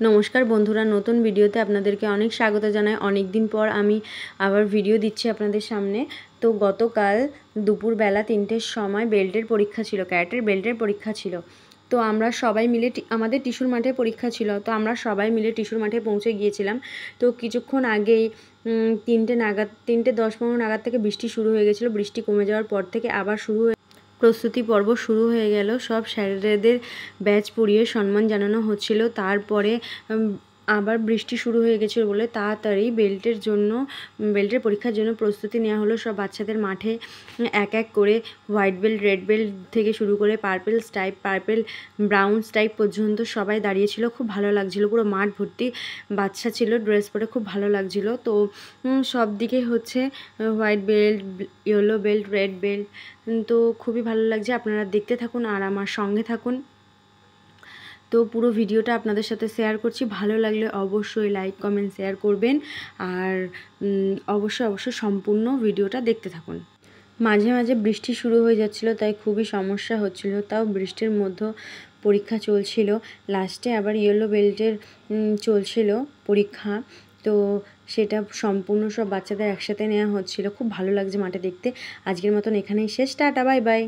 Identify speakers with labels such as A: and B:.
A: নমস্কার বন্ধুরা, নতুন ভিডিওতে আপনাদেরকে অনেক স্বাগত জানাই। অনেক দিন পর আমি আবার ভিডিও দিচ্ছি আপনাদের সামনে। তো গতকাল দুপুরবেলা 3টের সময় বেল্টের পরীক্ষা ছিল, ক্যারেটের বেল্টের পরীক্ষা ছিল। তো আমরা সবাই মিলে আমাদের টিস্যুর মাঠে পরীক্ষা ছিল, তো আমরা সবাই মিলে টিস্যুর মাঠে পৌঁছে গিয়েছিলাম। তো কিছুক্ষণ আগেই 3:10-15 নাগাদ থেকে বৃষ্টি শুরু হয়ে গেছিলো। বৃষ্টি কমে যাওয়ার পর থেকে আবার প্রস্তুতি পর্ব শুরু হয়ে গেল। সব স্যারেদের ব্যাচ পরিয়ে সম্মান জানানো হচ্ছিল। তারপরে আবার বৃষ্টি শুরু হয়ে গেছিলো বলে তাড়াতাড়ি বেল্টের পরীক্ষার জন্য প্রস্তুতি নেওয়া হলো। সব বাচ্চাদের মাঠে এক এক করে হোয়াইট বেল্ট, রেড বেল্ট থেকে শুরু করে পার্পেল ব্রাউন স্টাইপ পর্যন্ত সবাই দাঁড়িয়েছিল। খুব ভালো লাগছিলো, পুরো মাঠ ভর্তি বাচ্চা ছিল, ড্রেস পরে খুব ভালো লাগছিলো। তো সব দিকে হচ্ছে white belt, yellow belt, red belt. তো খুবই ভালো লাগছে। আপনারা দেখতে থাকুন আর আমার সঙ্গে থাকুন। তো পুরো ভিডিওটা আপনাদের সাথে শেয়ার করছি। ভালো লাগলে অবশ্যই লাইক, কমেন্ট, শেয়ার করবেন। আর অবশ্যই সম্পূর্ণ ভিডিওটা দেখতে থাকুন। মাঝে মাঝে বৃষ্টি শুরু হয়ে যাচ্ছিল, তাই খুবই সমস্যা হচ্ছিল। তাও বৃষ্টির মধ্যে পরীক্ষা চলছিল। লাস্টে আবার ইয়েলো বেল্টের চলছিল পরীক্ষা। তো সেটা সম্পূর্ণ সব বাচ্চাদের একসাথে নেওয়া হচ্ছিল। খুব ভালো লাগছে মাঠে দেখতে। আজকের মতন এখানেই শেষ। Tata, bye bye.